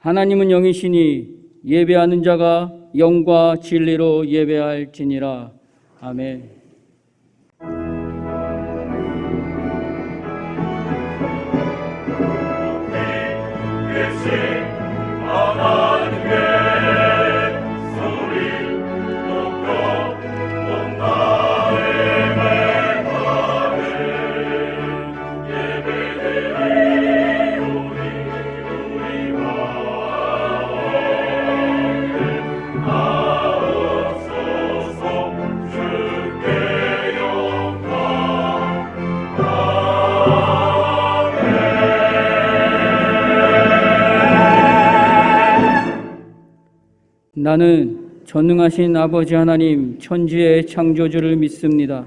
하나님은 영이시니 예배하는 자가 영과 진리로 예배할지니라. 아멘. 나는 전능하신 아버지 하나님 천지의 창조주를 믿습니다.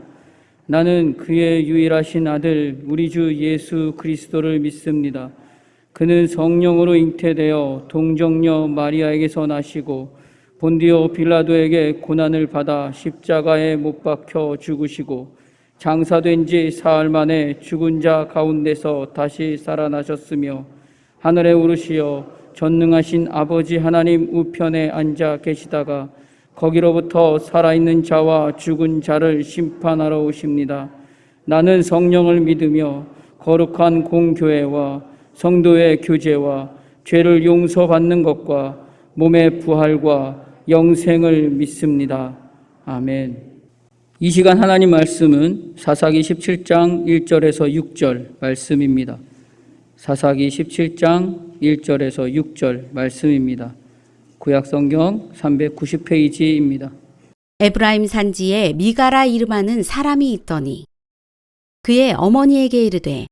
나는 그의 유일하신 아들 우리 주 예수 그리스도를 믿습니다. 그는 성령으로 잉태되어 동정녀 마리아에게서 나시고 본디오 빌라도에게 고난을 받아 십자가에 못 박혀 죽으시고 장사된 지 사흘 만에 죽은 자 가운데서 다시 살아나셨으며 하늘에 오르시어 전능하신 아버지 하나님 우편에 앉아 계시다가 거기로부터 살아있는 자와 죽은 자를 심판하러 오십니다. 나는 성령을 믿으며 거룩한 공교회와 성도의 교제와 죄를 용서받는 것과 몸의 부활과 영생을 믿습니다. 아멘. 이 시간 하나님 말씀은 사사기 17장 1절에서 6절 말씀입니다. 사사기 17장 1절에서 6절 말씀입니다. 구약성경 390페이지입니다. 에브라임 산지에 미가라 이름하는 사람이 있더니 그의 어머니에게 이르되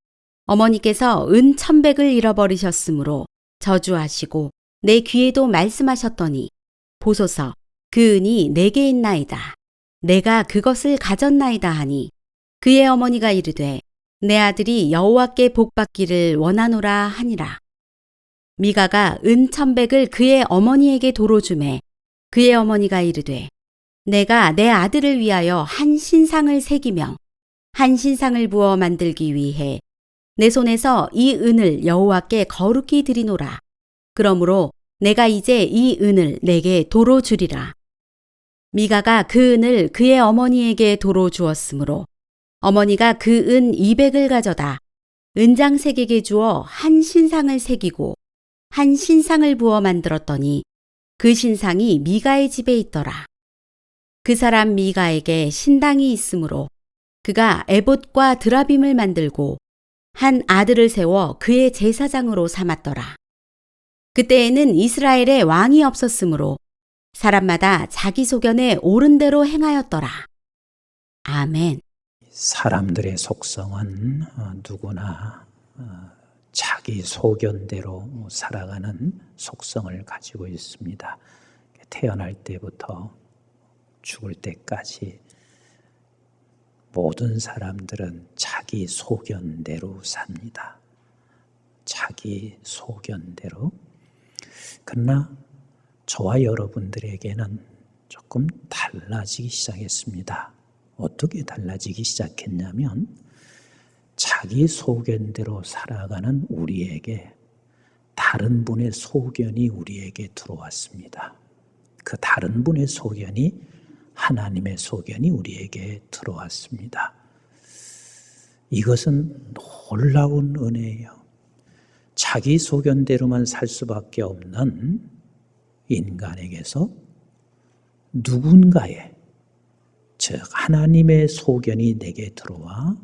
어머니께서 은 1,100을 잃어버리셨으므로 저주하시고 내 귀에도 말씀하셨더니 보소서 그 은이 내게 있나이다. 내가 그것을 가졌나이다 하니 그의 어머니가 이르되 내 아들이 여호와께 복받기를 원하노라 하니라. 미가가 은 1,100을 그의 어머니에게 도로 주매 그의 어머니가 이르되 내가 내 아들을 위하여 한 신상을 새기며 한 신상을 부어 만들기 위해 내 손에서 이 은을 여호와께 거룩히 드리노라. 그러므로 내가 이제 이 은을 내게 도로 주리라. 미가가 그 은을 그의 어머니에게 도로 주었으므로 어머니가 그 은 200을 가져다 은장색에게 주어 한 신상을 새기고 한 신상을 부어 만들었더니 그 신상이 미가의 집에 있더라. 그 사람 미가에게 신당이 있으므로 그가 에봇과 드라빔을 만들고 한 아들을 세워 그의 제사장으로 삼았더라. 그때에는 이스라엘에 왕이 없었으므로 사람마다 자기 소견에 옳은 대로 행하였더라. 아멘. 사람들의 속성은 누구나 자기 소견대로 살아가는 속성을 가지고 있습니다. 태어날 때부터 죽을 때까지 모든 사람들은 자기 소견대로 삽니다. 자기 소견대로. 그러나 저와 여러분들에게는 조금 달라지기 시작했습니다. 어떻게 달라지기 시작했냐면 자기 소견대로 살아가는 우리에게 다른 분의 소견이 우리에게 들어왔습니다. 그 다른 분의 소견이 하나님의 소견이 우리에게 들어왔습니다. 이것은 놀라운 은혜예요. 자기 소견대로만 살 수밖에 없는 인간에게서 누군가의, 즉 하나님의 소견이 내게 들어와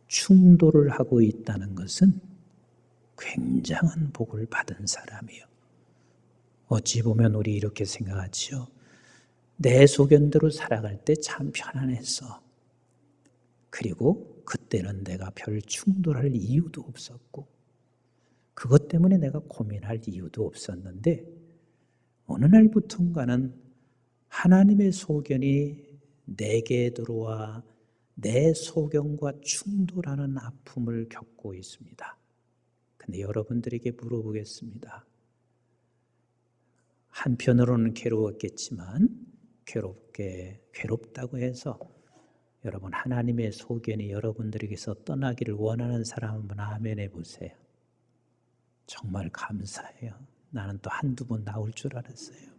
충돌을 하고 있다는 것은 굉장한 복을 받은 사람이에요. 어찌 보면 우리 이렇게 생각하지요. 내 소견대로 살아갈 때 참 편안했어. 그리고 그때는 내가 별 충돌할 이유도 없었고 그것 때문에 내가 고민할 이유도 없었는데 어느 날부턴가는 하나님의 소견이 내게 들어와 내 소견과 충돌하는 아픔을 겪고 있습니다. 근데 여러분들에게 물어보겠습니다. 한편으로는 괴로웠겠지만 괴롭다고 해서 여러분 하나님의 소견이 여러분들에게서 떠나기를 원하는 사람 한번 아멘 해보세요. 정말 감사해요. 나는 또 한두 번 나올 줄 알았어요.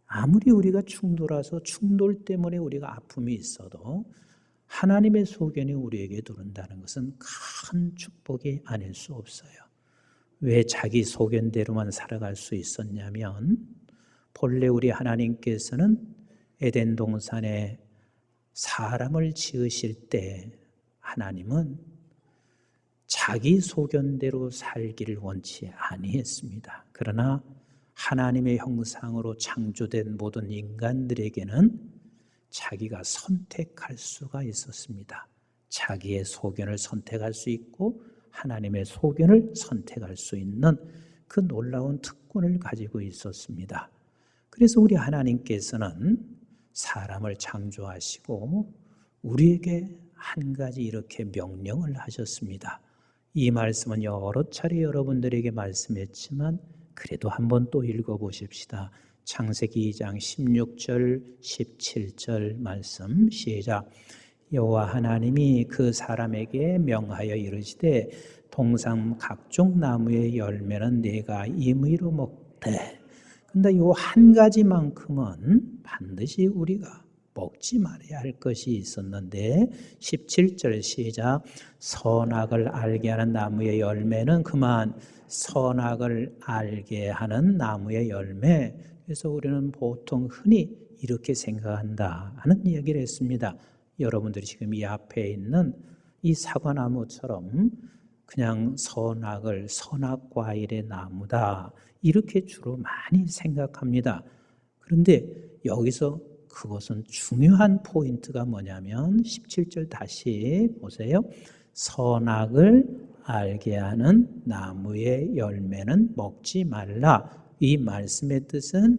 아무리 우리가 충돌해서 충돌 때문에 우리가 아픔이 있어도 하나님의 소견이 우리에게 들어온다는 것은 큰 축복이 아닐 수 없어요. 왜 자기 소견대로만 살아갈 수 있었냐면 본래 우리 하나님께서는 에덴 동산에 사람을 지으실 때 하나님은 자기 소견대로 살기를 원치 아니했습니다. 그러나 하나님의 형상으로 창조된 모든 인간들에게는 자기가 선택할 수가 있었습니다. 자기의 소견을 선택할 수 있고 하나님의 소견을 선택할 수 있는 그 놀라운 특권을 가지고 있었습니다. 그래서 우리 하나님께서는 사람을 창조하시고 우리에게 한 가지 이렇게 명령을 하셨습니다. 이 말씀은 여러 차례 여러분들에게 말씀했지만 그래도 한번 또 읽어보십시다. 창세기 2장 16절 17절 말씀 시작. 여호와 하나님이 그 사람에게 명하여 이르시되 동산 각종 나무의 열매는 네가 임의로 먹되. 근데 요 한 가지만큼은 반드시 우리가 먹지 말아야 할 것이 있었는데 17절 시작. 선악을 알게 하는 나무의 열매는 그만 선악을 알게 하는 나무의 열매. 그래서 우리는 보통 흔히 이렇게 생각한다 하는 이야기를 했습니다. 여러분들이 지금 이 앞에 있는 이 사과나무처럼 그냥 선악 과일의 나무다 이렇게 주로 많이 생각합니다. 그런데 여기서 그것은 중요한 포인트가 뭐냐면 17절 다시 보세요. 선악을 알게 하는 나무의 열매는 먹지 말라. 이 말씀의 뜻은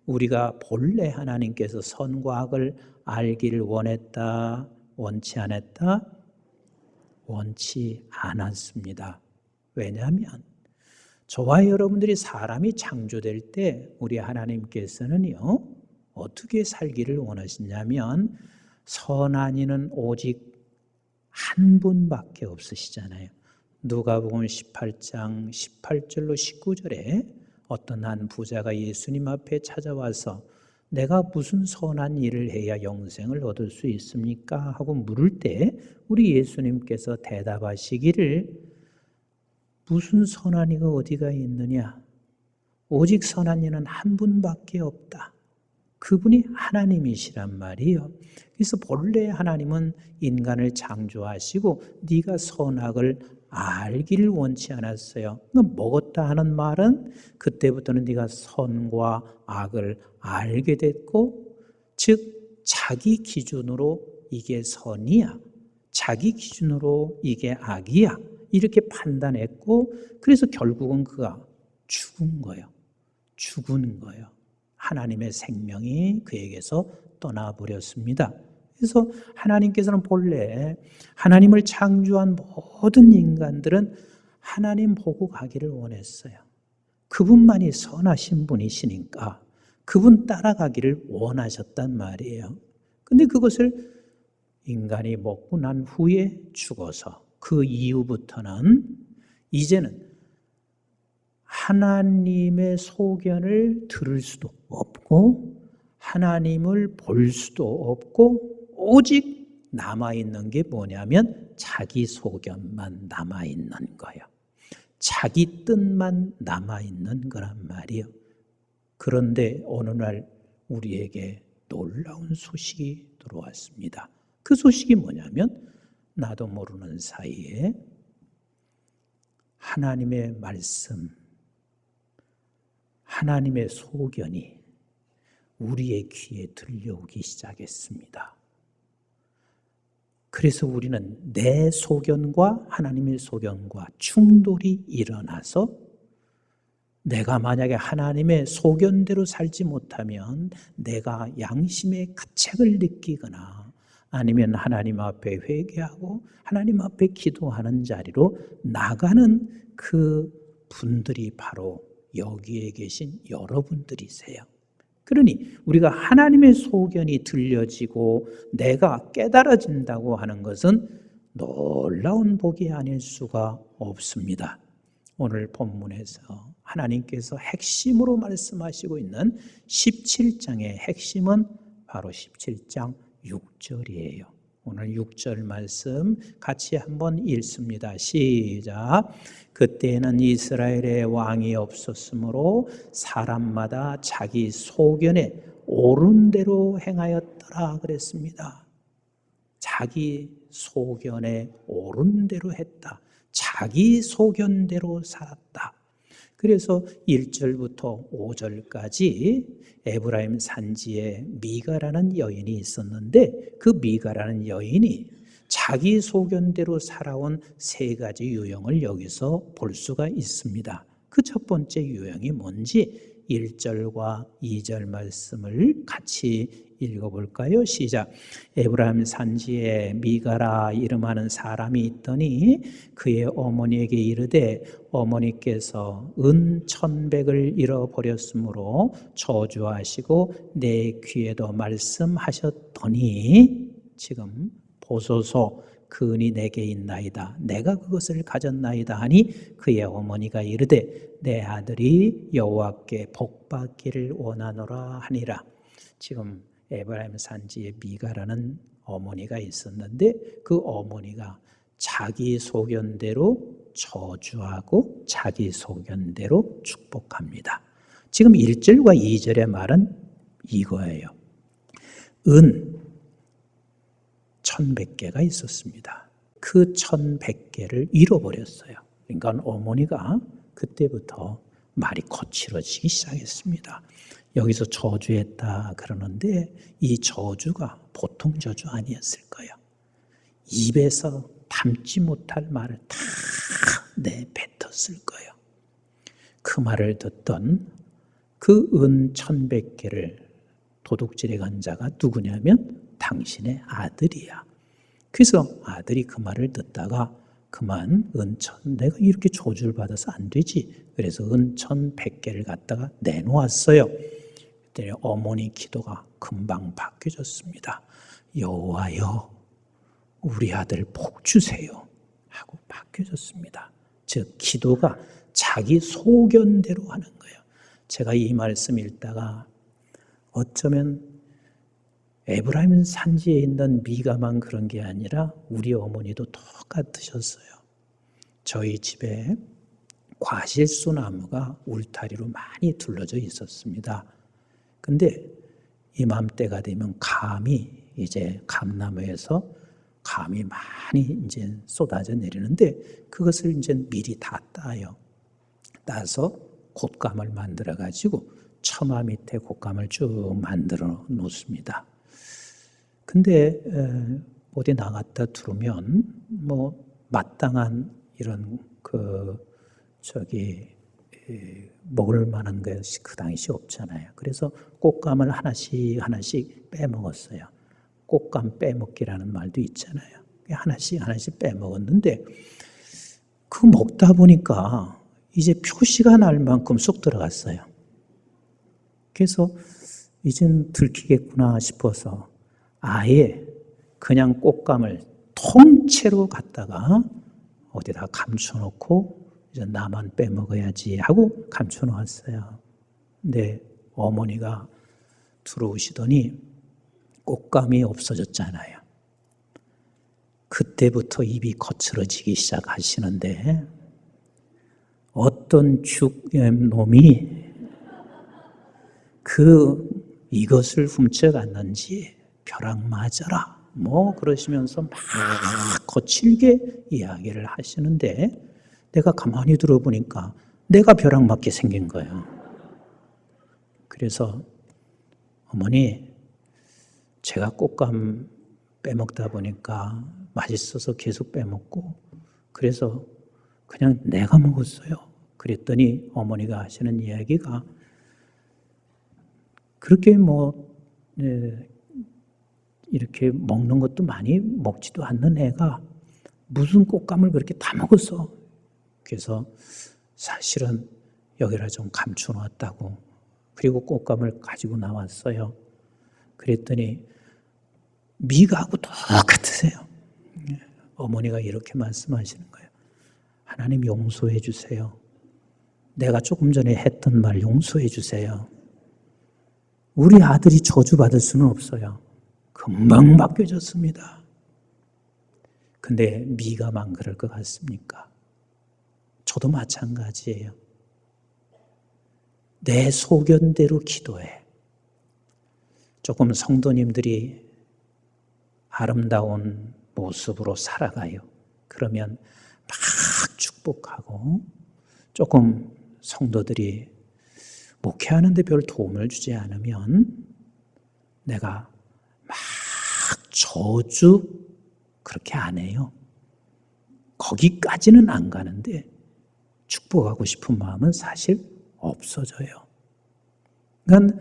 우리가 본래 하나님께서 선과 악을 알기를 원했다, 원치 않았다? 원치 않았습니다. 왜냐하면 저와 여러분들이 사람이 창조될 때 우리 하나님께서는요 어떻게 살기를 원하시냐면 선한 이는 오직 한 분밖에 없으시잖아요. 누가복음 18장 18절로 19절에 어떤 한 부자가 예수님 앞에 찾아와서 내가 무슨 선한 일을 해야 영생을 얻을 수 있습니까? 하고 물을 때 우리 예수님께서 대답하시기를 무슨 선한 이가 어디가 있느냐? 오직 선한 이는 한 분밖에 없다. 그분이 하나님이시란 말이에요. 그래서 본래 하나님은 인간을 창조하시고 네가 선악을 알기를 원치 않았어요. 먹었다 하는 말은 그때부터는 네가 선과 악을 알게 됐고 즉 자기 기준으로 이게 선이야. 자기 기준으로 이게 악이야. 이렇게 판단했고 그래서 결국은 그가 죽은 거예요. 죽은 거예요. 하나님의 생명이 그에게서 떠나버렸습니다. 그래서 하나님께서는 본래 하나님을 창조한 모든 인간들은 하나님 보고 가기를 원했어요. 그분만이 선하신 분이시니까 그분 따라가기를 원하셨단 말이에요. 근데 그것을 인간이 먹고 난 후에 죽어서 그 이후부터는 이제는 하나님의 소견을 들을 수도 없고 하나님을 볼 수도 없고 오직 남아있는 게 뭐냐면 자기 소견만 남아있는 거예요. 자기 뜻만 남아있는 거란 말이에요. 그런데 어느 날 우리에게 놀라운 소식이 들어왔습니다. 그 소식이 뭐냐면 나도 모르는 사이에 하나님의 말씀, 하나님의 소견이 우리의 귀에 들려오기 시작했습니다. 그래서 우리는 내 소견과 하나님의 소견과 충돌이 일어나서 내가 만약에 하나님의 소견대로 살지 못하면 내가 양심의 가책을 느끼거나 아니면 하나님 앞에 회개하고 하나님 앞에 기도하는 자리로 나가는 그 분들이 바로 여기에 계신 여러분들이세요. 그러니 우리가 하나님의 소견이 들려지고 내가 깨달아진다고 하는 것은 놀라운 복이 아닐 수가 없습니다. 오늘 본문에서 하나님께서 핵심으로 말씀하시고 있는 17장의 핵심은 바로 17장 6절이에요. 오늘 6절 말씀 같이 한번 읽습니다. 시작. 그때는 이스라엘에 왕이 없었으므로 사람마다 자기 소견에 옳은 대로 행하였더라 그랬습니다. 자기 소견에 옳은 대로 했다. 자기 소견대로 살았다. 그래서 1절부터 5절까지 에브라임 산지에 미가라는 여인이 있었는데 그 미가라는 여인이 자기 소견대로 살아온 세 가지 유형을 여기서 볼 수가 있습니다. 그 첫 번째 유형이 뭔지 1절과 2절 말씀을 같이 읽어볼까요? 시작. 에브라임 산지에 미가라 이름하는 사람이 있더니 그의 어머니에게 이르되 어머니께서 은 1,100을 잃어버렸으므로 저주하시고 내 귀에도 말씀하셨더니 지금 보소서 그 은이 내게 있나이다. 내가 그것을 가졌나이다 하니 그의 어머니가 이르되 내 아들이 여호와께 복받기를 원하노라 하니라. 지금 에브라임 산지에 미가라는 어머니가 있었는데 그 어머니가 자기 소견대로 저주하고 자기 소견대로 축복합니다. 지금 1절과 2절의 말은 이거예요. 은 1,100개가 있었습니다. 그 1,100개를 잃어버렸어요. 그러니까 어머니가 그때부터 말이 거칠어지기 시작했습니다. 여기서 저주했다 그러는데 이 저주가 보통 저주 아니었을 거예요. 입에서 담지 못할 말을 다 내뱉었을 거예요. 그 말을 듣던 그 은 1,100개를 도둑질해 간 자가 누구냐면 당신의 아들이야. 그래서 아들이 그 말을 듣다가 그만 내가 이렇게 저주를 받아서 안 되지. 그래서 은 1,100개를 갖다가 내놓았어요. 그때 어머니 기도가 금방 바뀌어졌습니다. 여호와여 우리 아들 복 주세요 하고 바뀌어졌습니다. 즉 기도가 자기 소견대로 하는 거예요. 제가 이 말씀 읽다가 어쩌면 에브라임 산지에 있는 미가만 그런 게 아니라 우리 어머니도 똑같으셨어요. 저희 집에 과실수 나무가 울타리로 많이 둘러져 있었습니다. 근데 이맘때가 되면 감이 이제 감나무에서 감이 많이 이제 쏟아져 내리는데 그것을 이제 미리 다 따요. 따서 곶감을 만들어 가지고 처마 밑에 곶감을 쭉 만들어 놓습니다. 근데 어디 나갔다 들어오면 뭐 마땅한 이런 먹을 만한 것이 그 당시 없잖아요. 그래서 곶감을 하나씩 빼먹었어요. 곶감 빼먹기라는 말도 있잖아요. 하나씩 빼먹었는데 그 먹다 보니까 이제 표시가 날 만큼 쏙 들어갔어요. 그래서 이젠 들키겠구나 싶어서 아예 그냥 곶감을 통째로 갖다가 어디다 감춰놓고 이제 나만 빼먹어야지 하고 감춰놓았어요. 근데 어머니가 들어오시더니 곶감이 없어졌잖아요. 그때부터 입이 거칠어지기 시작하시는데 어떤 죽놈이 이것을 훔쳐갔는지 벼락 맞아라 뭐 그러시면서 막 거칠게 이야기를 하시는데 내가 가만히 들어보니까 내가 벼락 맞게 생긴 거예요. 그래서 어머니 제가 곶감 빼먹다 보니까 맛있어서 계속 빼먹고 그래서 그냥 내가 먹었어요. 그랬더니 어머니가 하시는 이야기가 그렇게 이렇게 먹는 것도 많이 먹지도 않는 애가 무슨 곶감을 그렇게 다 먹었어. 그래서 사실은 여기라 좀 감춰놨다고. 그리고 곶감을 가지고 나왔어요. 그랬더니 미가하고 똑같으세요. 어머니가 이렇게 말씀하시는 거예요. 하나님 용서해 주세요. 내가 조금 전에 했던 말 용서해 주세요. 우리 아들이 저주받을 수는 없어요. 금방 바뀌어졌습니다. 근데 미가만 그럴 것 같습니까? 저도 마찬가지예요. 내 소견대로 기도해. 조금 성도님들이 아름다운 모습으로 살아가요. 그러면 막 축복하고, 조금 성도들이 목회하는데 별 도움을 주지 않으면 내가 막 저주 그렇게 안 해요. 거기까지는 안 가는데 축복하고 싶은 마음은 사실 없어져요. 그러니까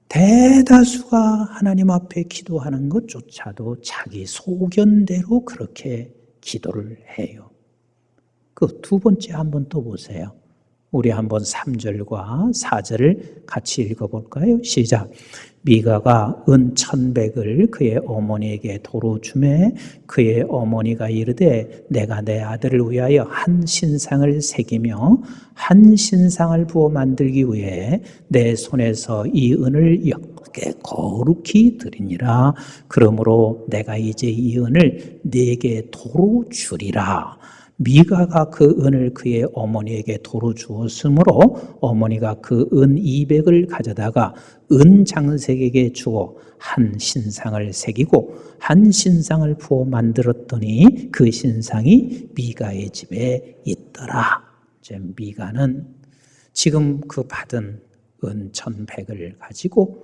대다수가 하나님 앞에 기도하는 것조차도 자기 소견대로 그렇게 기도를 해요. 그 두 번째 한번 또 보세요. 우리 한번 3절과 4절을 같이 읽어볼까요? 시작. 미가가 은 1,100을 그의 어머니에게 도로 주매 그의 어머니가 이르되 내가 내 아들을 위하여 한 신상을 새기며 한 신상을 부어 만들기 위해 내 손에서 이 은을 여호와께 거룩히 드리니라. 그러므로 내가 이제 이 은을 네게 도로 주리라. 미가가 그 은을 그의 어머니에게 도로 주었으므로 어머니가 그 은 200을 가져다가 은 장색에게 주어 한 신상을 새기고 한 신상을 부어 만들었더니 그 신상이 미가의 집에 있더라. 미가는 지금 그 받은 은 1,100을 가지고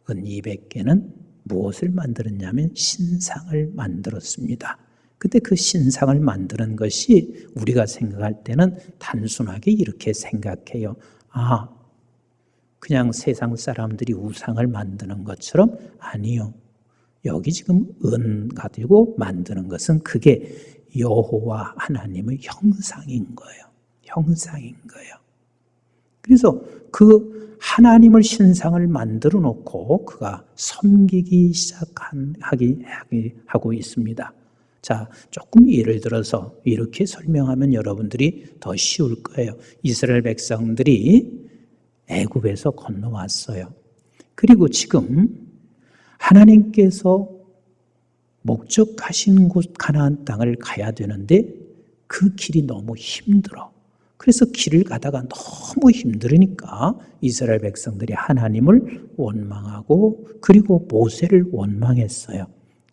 은 200개는 무엇을 만들었냐면 신상을 만들었습니다. 근데 그 신상을 만드는 것이 우리가 생각할 때는 단순하게 이렇게 생각해요. 아, 그냥 세상 사람들이 우상을 만드는 것처럼. 아니요. 여기 지금 은 가지고 만드는 것은 그게 여호와 하나님의 형상인 거예요. 형상인 거예요. 그래서 그 하나님을 신상을 만들어 놓고 그가 섬기기 하고 있습니다. 자, 조금 예를 들어서 이렇게 설명하면 여러분들이 더 쉬울 거예요. 이스라엘 백성들이 애굽에서 건너왔어요. 그리고 지금 하나님께서 목적하신 곳 가나안 땅을 가야 되는데 그 길이 너무 힘들어. 그래서 길을 가다가 너무 힘들으니까 이스라엘 백성들이 하나님을 원망하고 그리고 모세를 원망했어요.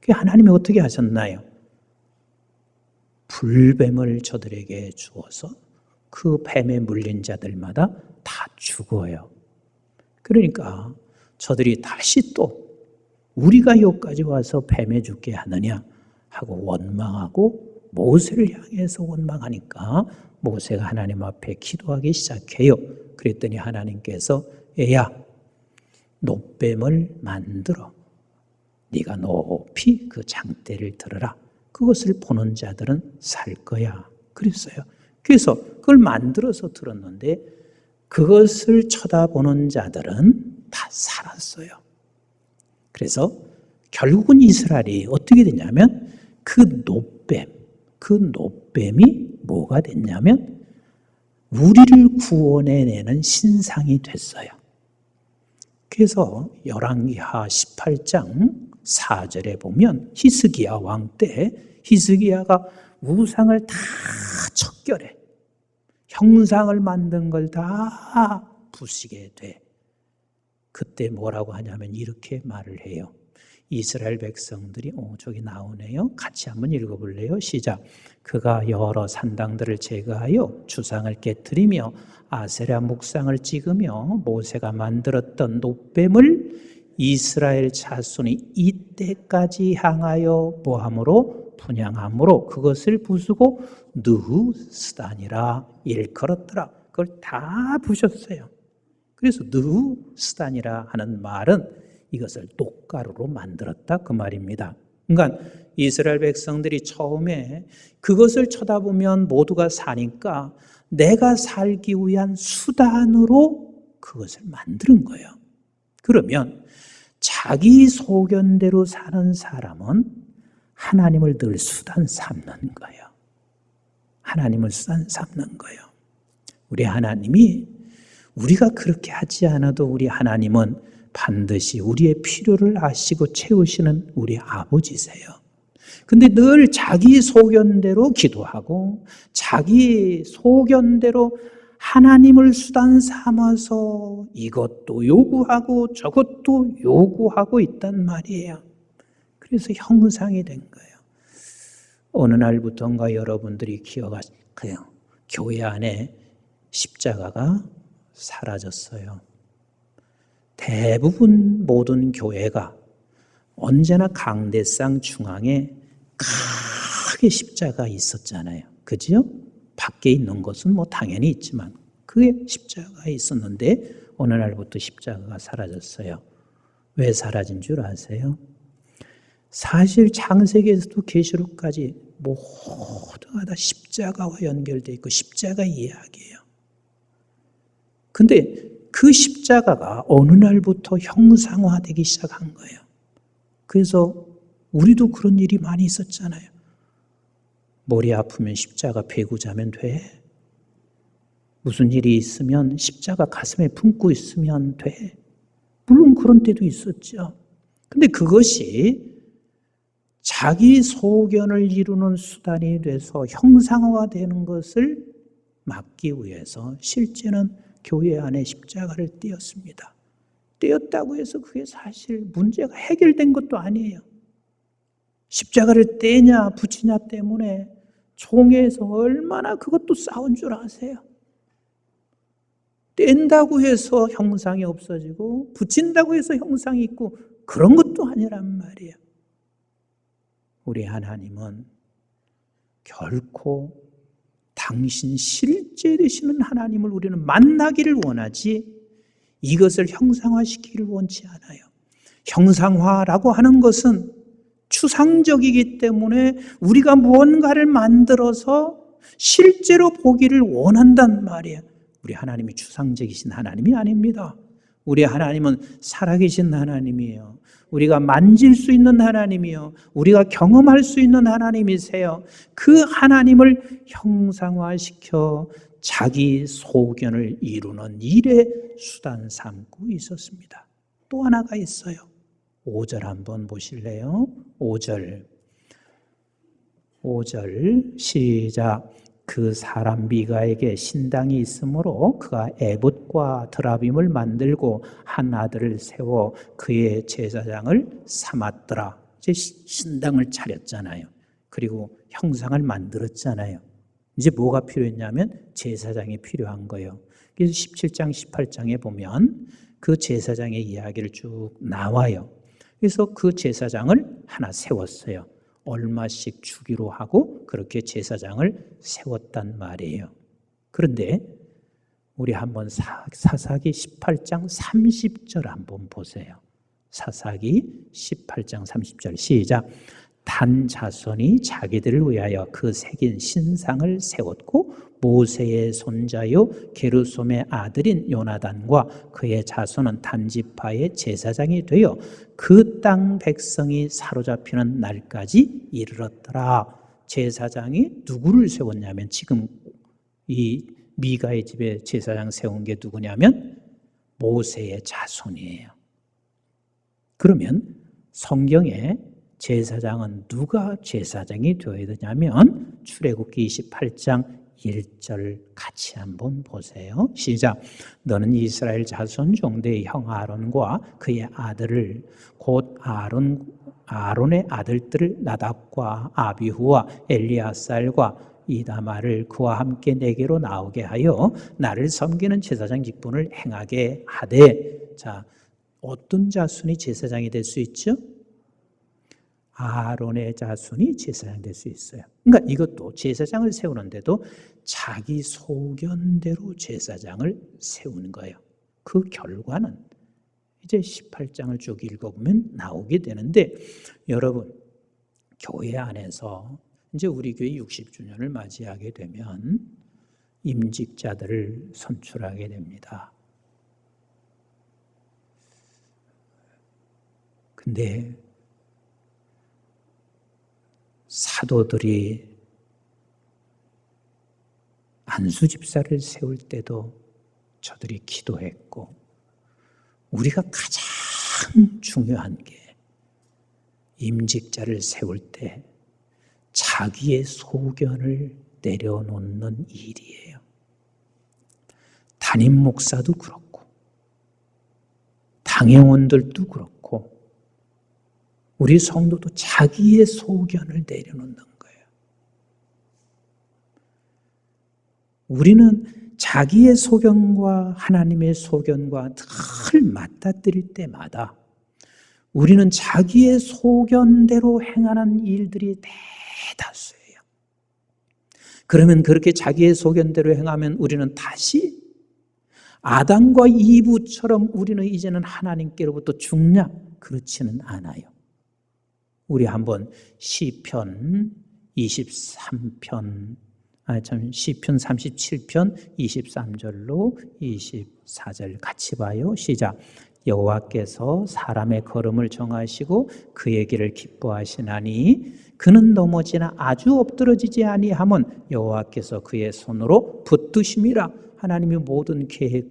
하나님이 어떻게 하셨나요? 불뱀을 저들에게 주어서 그 뱀에 물린 자들마다 다 죽어요. 그러니까 저들이 다시 또 우리가 여기까지 와서 뱀에 죽게 하느냐 하고 원망하고 모세를 향해서 원망하니까 모세가 하나님 앞에 기도하기 시작해요. 그랬더니 하나님께서 애야 노뱀을 만들어 네가 높이 그 장대를 들어라. 그것을 보는 자들은 살 거야. 그랬어요. 그래서 그걸 만들어서 들었는데 그것을 쳐다보는 자들은 다 살았어요. 그래서 결국은 이스라엘이 어떻게 되냐면 그 노뱀이 뭐가 됐냐면 우리를 구원해내는 신상이 됐어요. 그래서 열왕기하 18장 4절에 보면 히스기야 왕 때 히스기야가 우상을 다 척결해. 형상을 만든 걸 다 부수게 돼. 그때 뭐라고 하냐면 이렇게 말을 해요. 이스라엘 백성들이 저기 나오네요. 같이 한번 읽어볼래요? 시작. 그가 여러 산당들을 제거하여 주상을 깨뜨리며 아세라 묵상을 찍으며 모세가 만들었던 노뱀을 이스라엘 자손이 이때까지 향하여 뭐함으로 분향함으로 그것을 부수고 느후스단이라 일컬었더라. 그걸 다 부셨어요. 그래서 느후스단이라 하는 말은 이것을 녹가루로 만들었다 그 말입니다. 그러니까 이스라엘 백성들이 처음에 그것을 쳐다보면 모두가 사니까 내가 살기 위한 수단으로 그것을 만드는 거예요. 그러면 자기 소견대로 사는 사람은 하나님을 늘 수단 삼는 거예요. 하나님을 수단 삼는 거예요. 우리 하나님이 우리가 그렇게 하지 않아도 우리 하나님은 반드시 우리의 필요를 아시고 채우시는 우리 아버지세요. 근데 늘 자기 소견대로 기도하고 자기 소견대로 하나님을 수단 삼아서 이것도 요구하고 저것도 요구하고 있단 말이에요. 그래서 형상이 된 거예요. 어느 날부터인가 여러분들이 기억하세요. 교회 안에 십자가가 사라졌어요. 대부분 모든 교회가 언제나 강대상 중앙에 크게 십자가 있었잖아요. 그죠? 밖에 있는 것은 뭐 당연히 있지만 그게 십자가가 있었는데 어느 날부터 십자가가 사라졌어요. 왜 사라진 줄 아세요? 사실 창세기에서도 계시록까지 모두가 다 십자가와 연결되어 있고 십자가 이야기예요. 근데 그 십자가가 어느 날부터 형상화되기 시작한 거예요. 그래서 우리도 그런 일이 많이 있었잖아요. 머리 아프면 십자가 베고 자면 돼. 무슨 일이 있으면 십자가 가슴에 품고 있으면 돼. 물론 그런 때도 있었죠. 근데 그것이 자기 소견을 이루는 수단이 돼서 형상화되는 것을 막기 위해서 실제는 교회 안에 십자가를 떼었습니다. 떼었다고 해서 그게 사실 문제가 해결된 것도 아니에요. 십자가를 떼냐 붙이냐 때문에 총회에서 얼마나 그것도 싸운 줄 아세요? 뗀다고 해서 형상이 없어지고 붙인다고 해서 형상이 있고 그런 것도 아니란 말이에요. 우리 하나님은 결코 당신 실제 되시는 하나님을 우리는 만나기를 원하지 이것을 형상화시키기를 원치 않아요. 형상화라고 하는 것은 추상적이기 때문에 우리가 무언가를 만들어서 실제로 보기를 원한단 말이에요. 우리 하나님이 추상적이신 하나님이 아닙니다. 우리 하나님은 살아계신 하나님이에요. 우리가 만질 수 있는 하나님이요. 우리가 경험할 수 있는 하나님이세요. 그 하나님을 형상화시켜 자기 소견을 이루는 일의 수단 삼고 있었습니다. 또 하나가 있어요. 5절 한번 보실래요? 5절 시작. 그 사람 미가에게 신당이 있으므로 그가 에봇과 드라빔을 만들고 한 아들을 세워 그의 제사장을 삼았더라. 이제 신당을 차렸잖아요. 그리고 형상을 만들었잖아요. 이제 뭐가 필요했냐면 제사장이 필요한 거예요. 그래서 17장 18장에 보면 그 제사장의 이야기를 쭉 나와요. 그래서 그 제사장을 하나 세웠어요. 얼마씩 주기로 하고 그렇게 제사장을 세웠단 말이에요. 그런데 우리 한번 사사기 18장 30절 한번 보세요. 사사기 18장 30절 시작. 단 자손이 자기들을 위하여 그 새긴 신상을 세웠고 모세의 손자요 게르솜의 아들인 요나단과 그의 자손은 단지파의 제사장이 되어 그 땅 백성이 사로잡히는 날까지 이르렀더라. 제사장이 누구를 세웠냐면 지금 이 미가의 집에 제사장 세운 게 누구냐면 모세의 자손이에요. 그러면 성경에 제사장은 누가 제사장이 되어야 되냐면 출애굽기 28장 1절 같이 한번 보세요. 시작. 너는 이스라엘 자손 종대의 형 아론과 그의 아들을 곧 아론의 아들들을 나답과 아비후와 엘리아살과 이다마를 그와 함께 내게로 나오게 하여 나를 섬기는 제사장 직분을 행하게 하되. 자, 어떤 자손이 제사장이 될 수 있죠? 아론의 자손이 제사장 될 수 있어요. 그러니까 이것도 제사장을 세우는데도 자기 소견대로 제사장을 세우는 거예요. 그 결과는 이제 18장을 쭉 읽어보면 나오게 되는데, 여러분 교회 안에서 이제 우리 교회 60주년을 맞이하게 되면 임직자들을 선출하게 됩니다. 근데 사도들이 안수 집사를 세울 때도 저들이 기도했고, 우리가 가장 중요한 게 임직자를 세울 때 자기의 소견을 내려놓는 일이에요. 담임 목사도 그렇고 당회원들도 그렇고 우리 성도도 자기의 소견을 내려놓는 거예요. 우리는 자기의 소견과 하나님의 소견과 늘 맞닥뜨릴 때마다 우리는 자기의 소견대로 행하는 일들이 대다수예요. 그러면 그렇게 자기의 소견대로 행하면 우리는 다시 아담과 이브처럼 우리는 이제는 하나님께로부터 죽냐? 그렇지는 않아요. 우리 한번 시편 37편 23절로 24절 같이 봐요. 시작. 여호와께서 사람의 걸음을 정하시고 그의 길을 기뻐하시나니 그는 넘어지나 아주 엎드러지지 아니하면 여호와께서 그의 손으로 붙드심이라. 하나님의 모든 계획,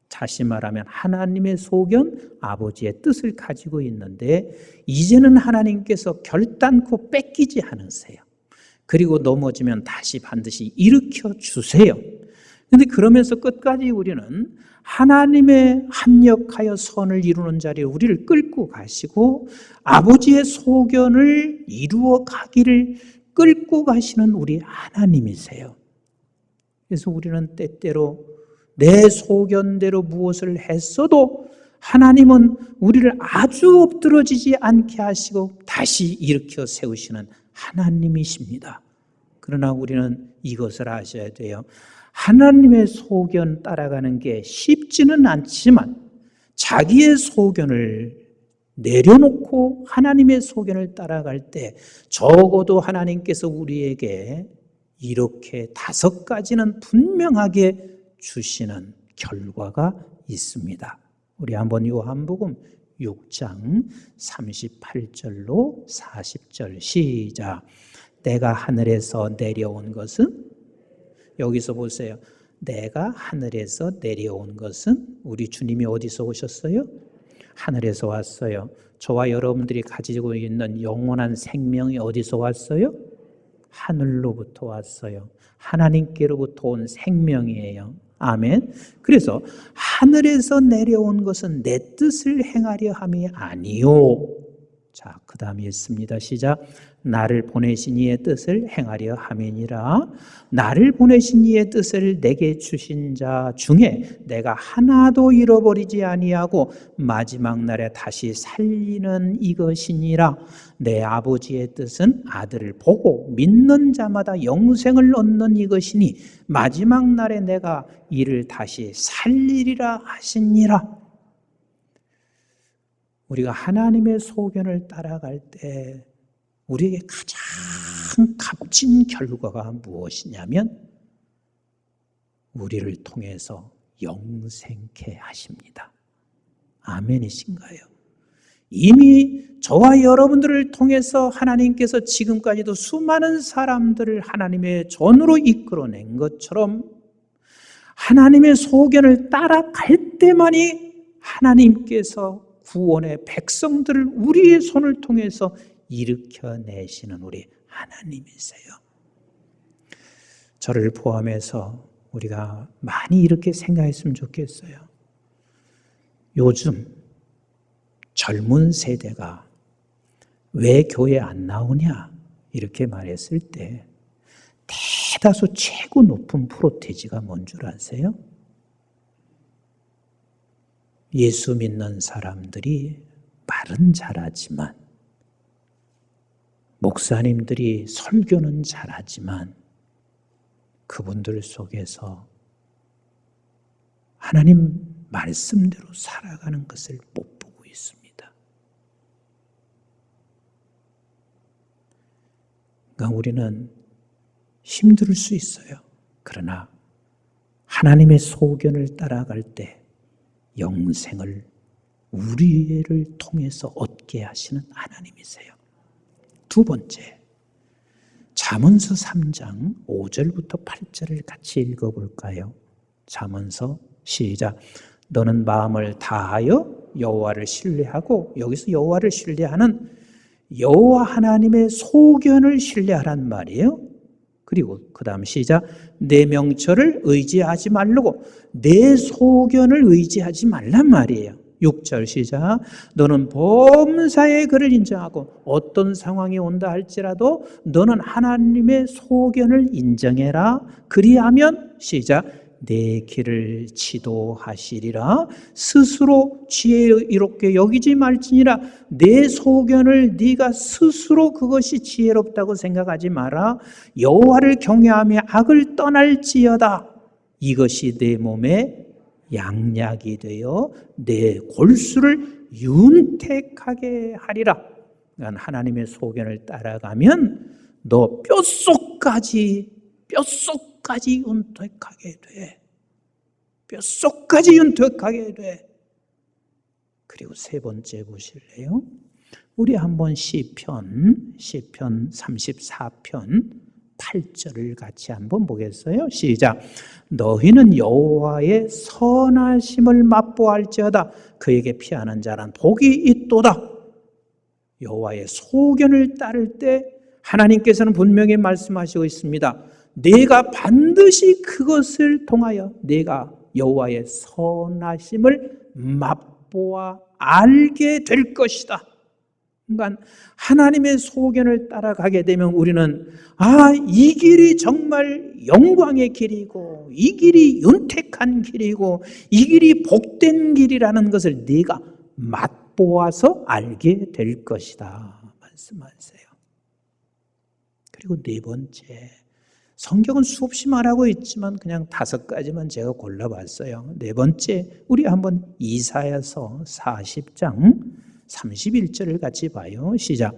다시 말하면 하나님의 소견, 아버지의 뜻을 가지고 있는데 이제는 하나님께서 결단코 뺏기지 않으세요. 그리고 넘어지면 다시 반드시 일으켜 주세요. 그런데 그러면서 끝까지 우리는 하나님의 합력하여 선을 이루는 자리에 우리를 끌고 가시고 아버지의 소견을 이루어 가기를 끌고 가시는 우리 하나님이세요. 그래서 우리는 때때로 내 소견대로 무엇을 했어도 하나님은 우리를 아주 엎드러지지 않게 하시고 다시 일으켜 세우시는 하나님이십니다. 그러나 우리는 이것을 아셔야 돼요. 하나님의 소견 따라가는 게 쉽지는 않지만 자기의 소견을 내려놓고 하나님의 소견을 따라갈 때 적어도 하나님께서 우리에게 이렇게 5가지는 분명하게 주시는 결과가 있습니다. 우리 한번 요한복음 6장 38절로 40절 시작. 내가 하늘에서 내려온 것은, 여기서 보세요. 내가 하늘에서 내려온 것은, 우리 주님이 어디서 오셨어요? 하늘에서 왔어요. 저와 여러분들이 가지고 있는 영원한 생명이 어디서 왔어요? 하늘로부터 왔어요. 하나님께로부터 온 생명이에요. 아멘. 그래서 하늘에서 내려온 것은 내 뜻을 행하려 함이 아니요. 자, 그 다음에 있습니다. 시작. 나를 보내신 이의 뜻을 행하려 함이니라. 나를 보내신 이의 뜻을 내게 주신 자 중에 내가 하나도 잃어버리지 아니하고 마지막 날에 다시 살리는 이것이니라. 내 아버지의 뜻은 아들을 보고 믿는 자마다 영생을 얻는 이것이니 마지막 날에 내가 이를 다시 살리리라 하시니라. 우리가 하나님의 소견을 따라갈 때 우리에게 가장 값진 결과가 무엇이냐면 우리를 통해서 영생케 하십니다. 아멘이신가요? 이미 저와 여러분들을 통해서 하나님께서 지금까지도 수많은 사람들을 하나님의 전으로 이끌어낸 것처럼 하나님의 소견을 따라갈 때만이 하나님께서 구원의 백성들을 우리의 손을 통해서 일으켜내시는 우리 하나님이세요. 저를 포함해서 우리가 많이 이렇게 생각했으면 좋겠어요. 요즘 젊은 세대가 왜 교회 안 나오냐 이렇게 말했을 때 대다수 최고 높은 프로테지가 뭔 줄 아세요? 예수 믿는 사람들이 말은 잘하지만 목사님들이 설교는 잘하지만 그분들 속에서 하나님 말씀대로 살아가는 것을 못 보고 있습니다. 그러니까 우리는 힘들 수 있어요. 그러나 하나님의 소견을 따라갈 때 영생을 우리를 통해서 얻게 하시는 하나님이세요. 두 번째, 잠언서 3장 5절부터 8절을 같이 읽어볼까요? 잠언서 시작. 너는 마음을 다하여 여호와를 신뢰하고, 여기서 여호와를 신뢰하는 여호와 하나님의 소견을 신뢰하란 말이에요. 그리고 그 다음 시작. 내 명철을 의지하지 말고 내 소견을 의지하지 말란 말이에요. 6절 시작. 너는 범사에 그를 인정하고 어떤 상황이 온다 할지라도 너는 하나님의 소견을 인정해라. 그리하면 시작. 내 길을 지도하시리라. 스스로 지혜롭게 여기지 말지니라. 내 소견을 네가 스스로 그것이 지혜롭다고 생각하지 마라. 여호와를 경외하며 악을 떠날지어다. 이것이 내 몸에 양약이 되어 내 골수를 윤택하게 하리라. 그러니까 하나님의 소견을 따라가면 너 뼛속까지 윤택하게 돼. 뼛속까지 윤택하게 돼. 그리고 세 번째 보실래요? 우리 한번 시편 34편 8절을 같이 한번 보겠어요? 시작. 너희는 여호와의 선하심을 맛보할지어다. 그에게 피하는 자는 복이 있도다. 여호와의 소견을 따를 때 하나님께서는 분명히 말씀하시고 있습니다. 내가 반드시 그것을 통하여 내가 여호와의 선하심을 맛보아 알게 될 것이다. 그러니까 하나님의 소견을 따라가게 되면 우리는 이 길이 정말 영광의 길이고 이 길이 윤택한 길이고 이 길이 복된 길이라는 것을 네가 맛보아서 알게 될 것이다 말씀하세요. 그리고 네 번째, 성경은 수없이 말하고 있지만 그냥 5가지만 제가 골라봤어요. 네 번째, 우리 한번 이사야서 40장 31절을 같이 봐요. 시작.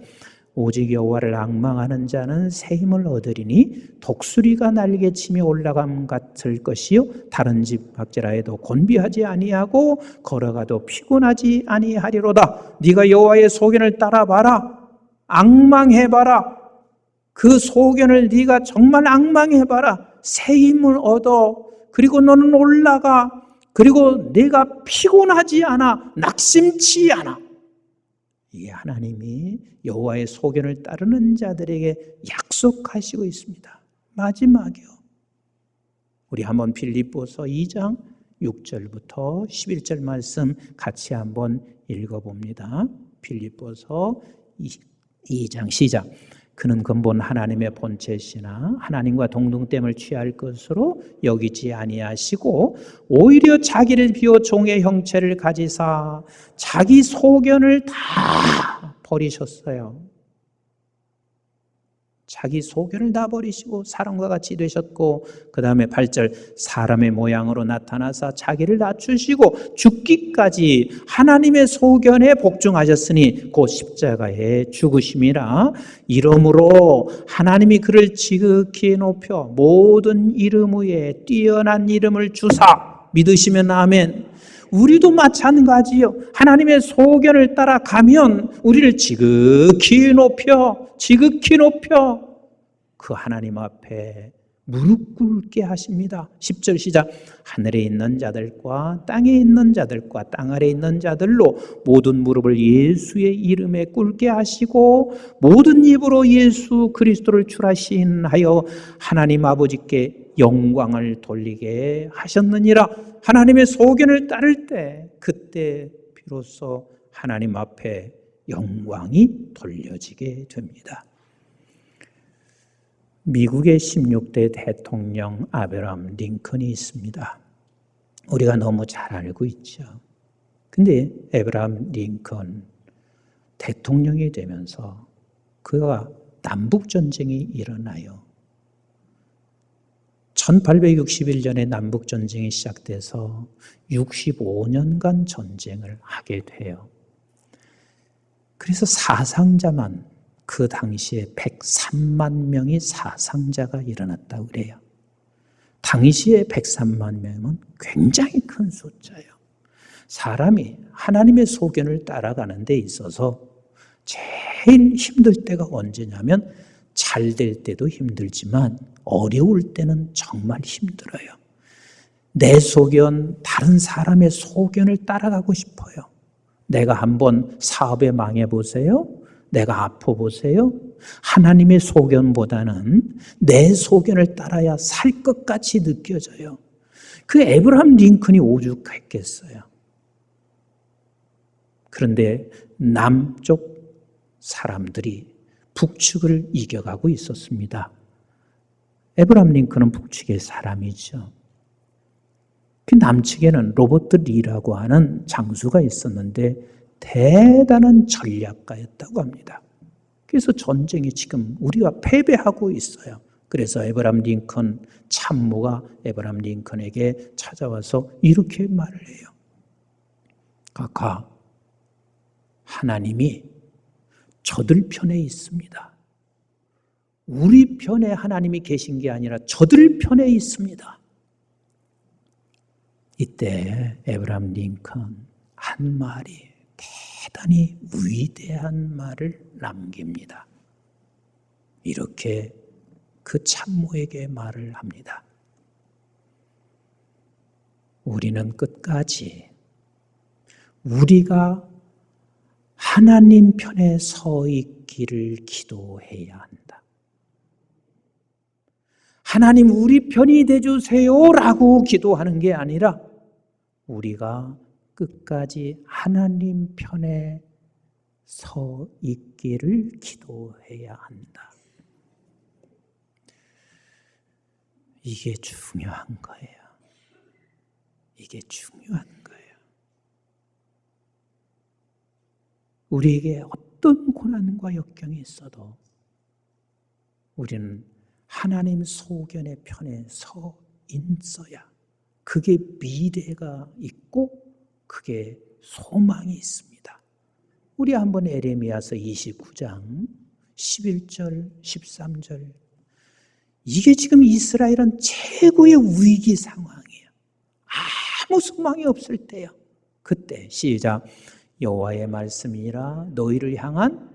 오직 여호와를 앙망하는 자는 새 힘을 얻으리니 독수리가 날개치며 올라감 같을 것이요 다른 집 박제라에도 곤비하지 아니하고 걸어가도 피곤하지 아니하리로다. 네가 여호와의 소견을 따라봐라. 앙망해봐라. 그 소견을 네가 정말 앙망해봐라. 새 힘을 얻어. 그리고 너는 올라가. 그리고 내가 피곤하지 않아. 낙심치 않아. 이 하나님이 여호와의 소견을 따르는 자들에게 약속하시고 있습니다. 마지막이요. 우리 한번 필립보서 2장 6절부터 11절 말씀 같이 한번 읽어봅니다. 필립보서 2장 시작. 그는 근본 하나님의 본체시나 하나님과 동등됨을 취할 것으로 여기지 아니하시고 오히려 자기를 비워 종의 형체를 가지사 자기 소견을 다 버리셨어요. 자기 소견을 다 버리시고 사람과 같이 되셨고, 그 다음에 8절 사람의 모양으로 나타나사 자기를 낮추시고 죽기까지 하나님의 소견에 복종하셨으니 곧 십자가에 죽으심이라. 이러므로 하나님이 그를 지극히 높여 모든 이름 위에 뛰어난 이름을 주사. 믿으시면 아멘. 우리도 마찬가지요. 하나님의 소견을 따라가면 우리를 지극히 높여 그 하나님 앞에 무릎 꿇게 하십니다. 10절 시작. 하늘에 있는 자들과 땅에 있는 자들과 땅 아래에 있는 자들로 모든 무릎을 예수의 이름에 꿇게 하시고 모든 입으로 예수 그리스도를 출하신하여 하나님 아버지께 영광을 돌리게 하셨느니라. 하나님의 소견을 따를 때 그때 비로소 하나님 앞에 영광이 돌려지게 됩니다. 미국의 16대 대통령 아브라함 링컨이 있습니다. 우리가 너무 잘 알고 있죠. 근데 아브라함 링컨 대통령이 되면서 그가 남북전쟁이 일어나요. 1861년에 남북전쟁이 시작돼서 65년간 전쟁을 하게 돼요. 그래서 사상자만 그 당시에 103만 명의 사상자가 일어났다고 그래요. 당시에 103만 명은 굉장히 큰 숫자예요. 사람이 하나님의 소견을 따라가는 데 있어서 제일 힘들 때가 언제냐면 잘 될 때도 힘들지만 어려울 때는 정말 힘들어요. 내 소견, 다른 사람의 소견을 따라가고 싶어요. 내가 한번 사업에 망해보세요. 내가 아파보세요. 하나님의 소견보다는 내 소견을 따라야 살 것 같이 느껴져요. 그 에브라함 링컨이 오죽했겠어요. 그런데 남쪽 사람들이 북측을 이겨가고 있었습니다. 에브라함 링컨은 북측의 사람이죠. 그 남측에는 로버트 리라고 하는 장수가 있었는데 대단한 전략가였다고 합니다. 그래서 전쟁에 지금 우리가 패배하고 있어요. 그래서 에브라함 링컨 참모가 에브라함 링컨에게 찾아와서 이렇게 말을 해요. 카카, 하나님이 저들 편에 있습니다. 우리 편에 하나님이 계신 게 아니라 저들 편에 있습니다. 이때 에브라함 링컨 한 말이 대단히 위대한 말을 남깁니다. 이렇게 그 참모에게 말을 합니다. 우리는 끝까지 우리가 하나님 편에 서 있기를 기도해야 한다. 하나님 우리 편이 되주세요라고 기도하는 게 아니라 우리가 끝까지 하나님 편에 서 있기를 기도해야 한다. 이게 중요한 거예요. 이게 중요한 거예요. 우리에게 어떤 고난과 역경이 있어도 우리는 하나님 소견의 편에 서 있어야 그게 미래가 있고 그게 소망이 있습니다. 우리 한번 에레미야서 29장 11절 13절 이게 지금 이스라엘은 최고의 위기 상황이에요. 아무 소망이 없을 때요. 그때 시작. 여호와의 말씀이라 너희를 향한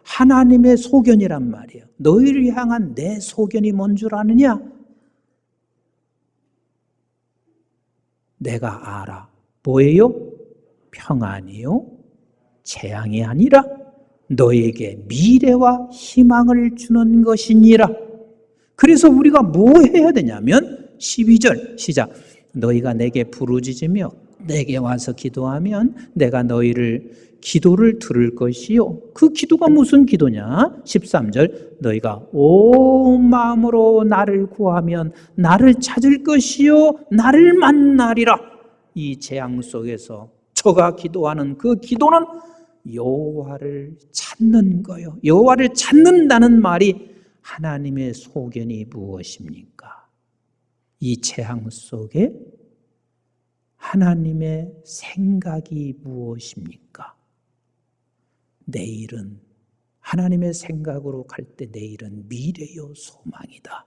하나님의 소견이란 말이에요. 너희를 향한 내 소견이 뭔 줄 아느냐? 내가 알아. 뭐예요? 평안이요. 재앙이 아니라 너에게 미래와 희망을 주는 것이니라. 그래서 우리가 뭐 해야 되냐면 12절 시작. 너희가 내게 부르짖으며 내게 와서 기도하면 내가 너희를 기도를 들을 것이요. 그 기도가 무슨 기도냐? 13절 너희가 온 마음으로 나를 구하면 나를 찾을 것이요 나를 만나리라. 이 재앙 속에서 저가 기도하는 그 기도는 여호와를 찾는 거예요. 여호와를 찾는다는 말이 하나님의 소견이 무엇입니까? 이 재앙 속에 하나님의 생각이 무엇입니까? 내일은 하나님의 생각으로 갈 때 내일은 미래요 소망이다.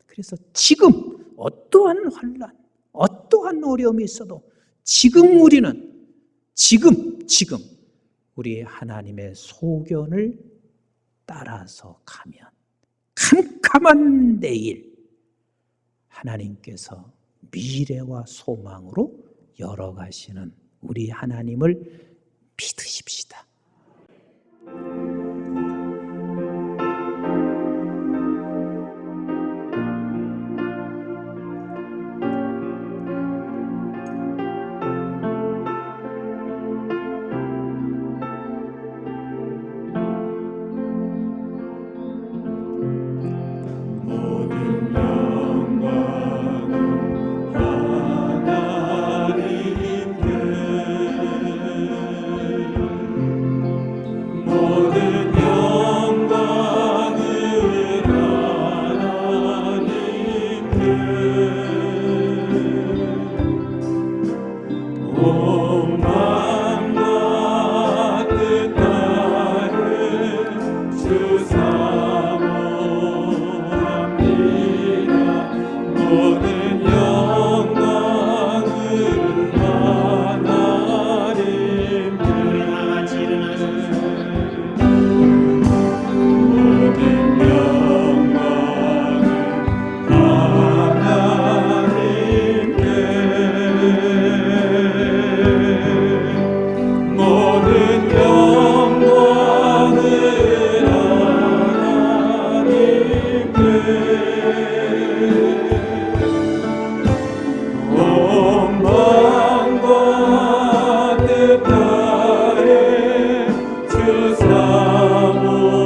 그래서 지금 어떠한 환난, 어떠한 어려움이 있어도 지금 우리는 지금 우리 하나님의 소견을 따라서 가면 캄캄한 내일 하나님께서 미래와 소망으로 열어가시는 우리 하나님을 믿으십시다. 사모